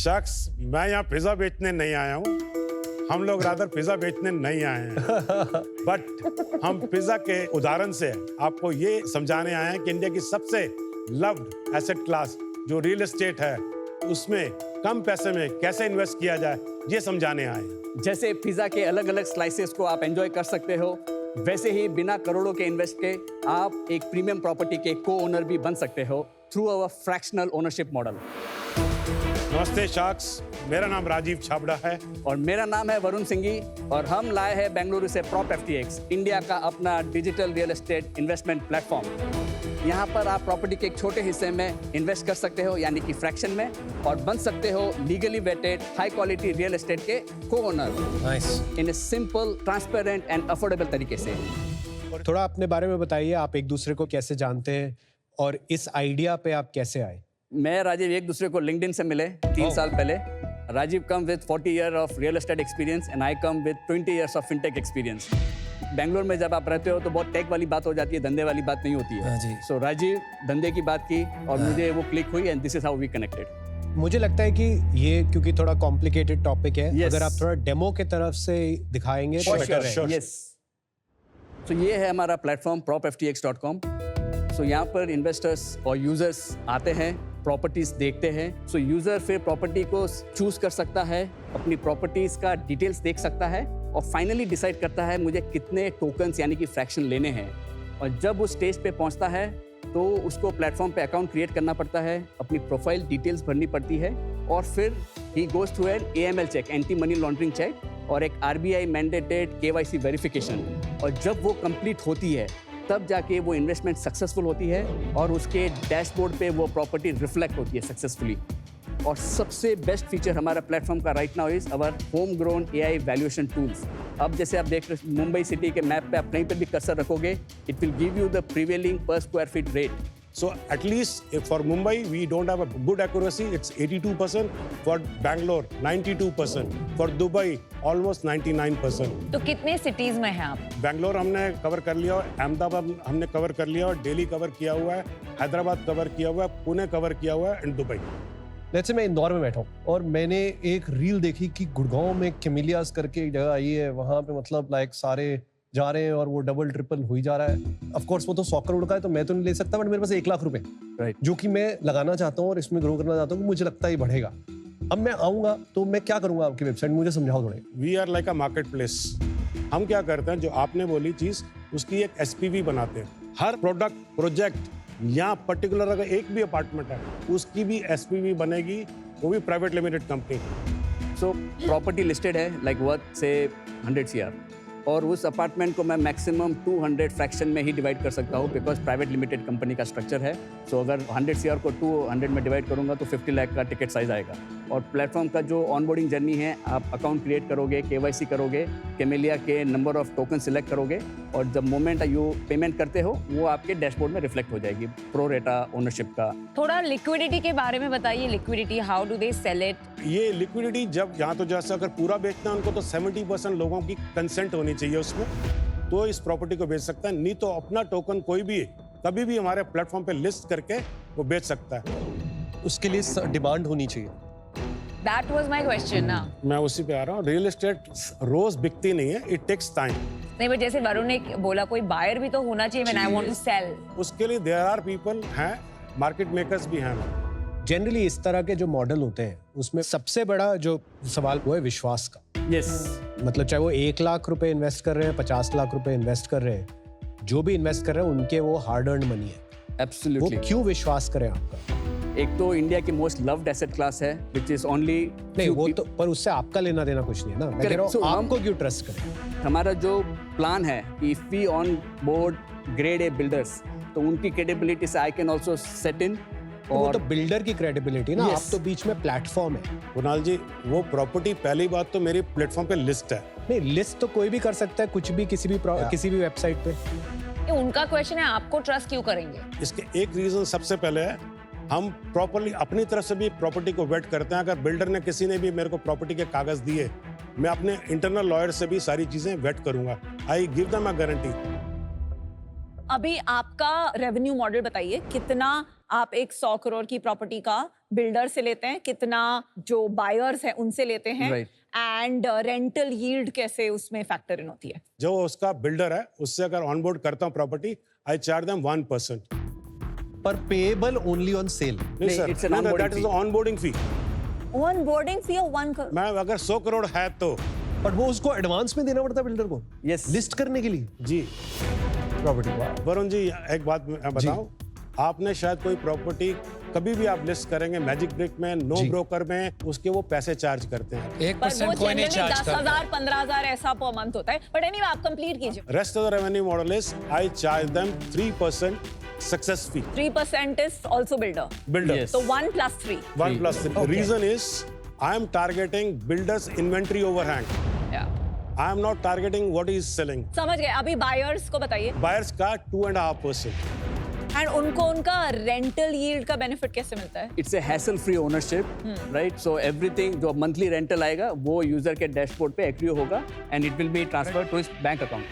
शख्स, मैं यहाँ पिज्जा बेचने नहीं आया हूँ। हम लोग रादर पिज्जा बेचने नहीं आए हैं, बट हम पिज्जा के उदाहरण से आपको ये समझाने आए हैं कि इंडिया की सबसे लव्ड एसेट क्लास जो रियल एस्टेट है, उसमें कम पैसे में कैसे इन्वेस्ट किया जाए, ये समझाने आए हैं। जैसे पिज्जा के अलग अलग स्लाइसेस को आप एंजॉय कर सकते हो, वैसे ही बिना करोड़ों के इन्वेस्ट के आप एक प्रीमियम प्रॉपर्टी के को ओनर भी बन सकते हो through our fractional ownership model. नमस्ते शख्स, मेरा नाम राजीव छाबड़ा है और मेरा नाम है वरुण सिंघी और हम लाए हैं बेंगलुरु से प्रॉप FTX, इंडिया का अपना digital real estate investment platform. यहाँ पर आप प्रॉपर्टी के एक छोटे हिस्से में इन्वेस्ट कर सकते हो, यानी कि फ्रैक्शन में, और बन सकते हो legally vetted high quality real estate के को owner in a simple, transparent and affordable तरीके से। थोड़ा अपने बारे में बताइए, आप एक दूसरे को कैसे जानते हैं और इस आइडिया पे आप कैसे आए? मैं राजीव एक दूसरे को लिंक्डइन से मिले 3 साल पहले। Rajiv come with 40 year of real estate experience and I come with 20 years of fintech experience. Bangalore में जब आप रहते हो तो बहुत टेक वाली बात हो जाती है, धंधे वाली बात नहीं होती है। सो राजीव धंधे की बात की और मुझे वो क्लिक हुई and this is how we connected. मुझे लगता है कि ये क्योंकि थोड़ा कॉम्प्लिकेटेड टॉपिक है, Yes. अगर आप थोड़ा डेमो की तरफ से दिखाएंगे तो बेटर रहेगा। यस, तो ये है हमारा प्लेटफॉर्म propftx.com। सो यहाँ पर इन्वेस्टर्स और यूजर्स आते हैं, प्रॉपर्टीज देखते हैं। सो यूजर फिर प्रॉपर्टी को चूज कर सकता है, अपनी प्रॉपर्टीज का डिटेल्स देख सकता है और फाइनली डिसाइड करता है मुझे कितने टोकन्स यानी कि फ्रैक्शन लेने हैं। और जब उस स्टेज पे पहुंचता है तो उसको प्लेटफॉर्म पे अकाउंट क्रिएट करना पड़ता है, अपनी प्रोफाइल डिटेल्स भरनी पड़ती है और फिर ही goes through an AML check, anti money laundering check, और एक RBI मैंडेटेड KYC वेरिफिकेशन। और जब वो कंप्लीट होती है तब जाके वो इन्वेस्टमेंट सक्सेसफुल होती है और उसके डैशबोर्ड पे वो प्रॉपर्टी रिफ्लेक्ट होती है सक्सेसफुली। और सबसे बेस्ट फीचर हमारा प्लेटफॉर्म का right now is our home grown AI valuation tools. अब जैसे आप देख रहे मुंबई सिटी के मैप पे आप कहीं पर भी कर्सर रखोगे, it will give you the prevailing per square feet rate. So at least for Mumbai, we don't have a good accuracy. It's 82%. For Bangalore, 92%. For Dubai, almost 99%. तो कितने सिटीज में हैं आप? बैंगलोर हमने कवर कर लिया, अहमदाबाद हमने कवर कर लिया, और दिल्ली कवर किया हुआ है, हैदराबाद कवर किया हुआ है, पुणे कवर किया हुआ है, एंड दुबई। लेट्स से मैं इंदौर में बैठा हूँ और मैंने एक रील देखी कि गुड़गांव में कैमिलियास करके एक जगह आई है, वहाँ पे मतलब लाइक सारे जा रहे हैं और वो डबल ट्रिपल हो ही जा रहा है। ऑफ कोर्स वो तो 100 करोड़ का है तो मैं तो नहीं ले सकता, बट मेरे पास 1 लाख रुपए जो कि मैं लगाना चाहता हूँ और इसमें ग्रो करना चाहता हूँ, मुझे लगता है ये बढ़ेगा। अब मैं आऊंगा तो मैं क्या करूंगा आपकी वेबसाइट, मुझे समझाओ थोड़े। We are like a market place. हम क्या करते हैं, जो आपने बोली चीज, उसकी एक SPV बनाते हैं। हर प्रोडक्ट प्रोजेक्ट यहाँ पर्टिकुलर अगर एक भी अपार्टमेंट है, उसकी भी SPV बनेगी, वो भी private limited company. So property listed है लाइक वर्थ से 100 CR, और उस अपार्टमेंट को मैं मैक्सिमम 200 फ्रैक्शन में ही डिवाइड कर सकता हूँ, बिकॉज प्राइवेट लिमिटेड कंपनी का स्ट्रक्चर है। सो अगर 100 CR को 200 में डिवाइड करूँगा तो 50 लाख का टिकट साइज आएगा। और प्लेटफॉर्म का जो ऑनबोर्डिंग जर्नी है, आप अकाउंट क्रिएट करोगे, KYC करोगे, कैमेलिया के नंबर ऑफ टोकन सिलेक्ट करोगे, और जब मोमेंट यू पेमेंट करते हो वो आपके डैशबोर्ड में रिफ्लेक्ट हो जाएगी प्रो रेटा ओनरशिप का। थोड़ा लिक्विडिटी के बारे में बताइए। Liquidity, how do they sell it? ये लिक्विडिटी जब यहाँ तो जैसे अगर पूरा बेचना है उनको तो 70% लोगों की कंसेंट होनी चाहिए उसमें, तो इस प्रॉपर्टी को बेच सकता है। नहीं तो अपना टोकन कोई भी कभी भी हमारे प्लेटफॉर्म पे लिस्ट करके वो बेच सकता है। उसके लिए डिमांड होनी चाहिए। दैट वाज माय क्वेश्चन ना। मैं उसी पे आ रहा हूँ। रियल एस्टेट रोज बिकती नहीं है, इट टेक्स टाइम। नहीं, बट जैसे वरुण ने बोला, कोई बायर भी तो होना चाहिए when I want to sell. उसके लिए देयर आर पीपल हैं, मार्केट मेकर्स भी हैं। जनरली इस तरह के जो मॉडल होते हैं उसमें सबसे बड़ा जो सवाल वो है विश्वास का। यस, मतलब चाहे वो 1 लाख रुपए इन्वेस्ट कर रहे हैं, 50 लाख रुपए इन्वेस्ट कर रहे हैं, जो भी इन्वेस्ट कर रहे हैं उनके वो हार्ड अर्न मनी है। एब्सोल्युटली। वो क्यों विश्वास करें आपका? एक तो इंडिया की मोस्ट लव्ड एसेट क्लास है, विच इज ओनली नहीं, वो तो पर उससे आपका लेना देना कुछ नहीं है ना। मैं कह रहा हूँ आपको क्यों ट्रस्ट करें? हमारा जो प्लान है कि if we on board grade A builders, तो उनकी क्रेडिबिलिटी से I can also set in. वो तो बिल्डर की क्रेडिबिलिटी ना, Yes. आप तो बीच में प्लेटफॉर्म है। कुणाल जी, वो प्रॉपर्टी पहली बात तो मेरी प्लेटफॉर्म पे लिस्ट है। नहीं, लिस्ट तो कोई भी कर सकता है, कुछ भी किसी भी वेबसाइट पे। ये उनका क्वेश्चन है, आपको ट्रस्ट क्यों करेंगे? इसके एक रीजन सबसे पहले है, हम प्रॉपर्ली अपनी तरफ से भी प्रॉपर्टी को वेट करते हैं। अगर बिल्डर ने किसी ने भी मेरे को प्रॉपर्टी के कागज दिए, मैं अपने इंटरनल लॉयर से भी सारी चीजें वेट करूंगा। I give them a guarantee. अभी आपका रेवेन्यू मॉडल बताइए, कितना आप एक 100 करोड़ की प्रॉपर्टी का बिल्डर से लेते हैं, कितना जो बायर्स हैं उनसे लेते हैं, Right. एंड रेंटल यील्ड कैसे उसमें फैक्टर इन होती है? जो उसका बिल्डर है उससे अगर ऑनबोर्ड करता हूँ प्रॉपर्टी, आई चार्ज देम 1%. पर पेएबल ओनली ऑन सेल. नहीं नहीं, sir, it's an onboarding that is fee. Onboarding fee. On boarding fee of 1 crore? मैं अगर 100 करोड़ है तो बट वो उसको एडवांस में देना पड़ता है बिल्डर को Yes. लिस्ट करने के लिए जी. प्रॉपर्टी. वरुण जी एक बात मैं बताऊं, आपने शायद कोई प्रॉपर्टी कभी भी आप लिस्ट करेंगे मैजिक ब्रिक में, नो जी. ब्रोकर में, उसके वो पैसे चार्ज करते हैं. 1% कोई नहीं चार्ज करता. 10,000 15,000 ऐसा पर मंथ होता है, बट एनीवे आप कंप्लीट कीजिए. Rest of the revenue model is I charge them 3% success fee. 3% is also builder. Builder. Yes. So 1 plus 3. 1 plus 3. Okay. Reason is I am targeting builders inventory overhang. Yeah. I am not targeting what he is selling. समझ गए. अभी buyers को बताइए, Buyers का 2.5%. And उनको उनका rental yield का benefit कैसे मिलता है? It's a hassle free ownership, right? So everything जो मंथली रेंटल आएगा वो यूजर के डैशबोर्ड पे एक्टिव होगा and it will be transferred to his bank account.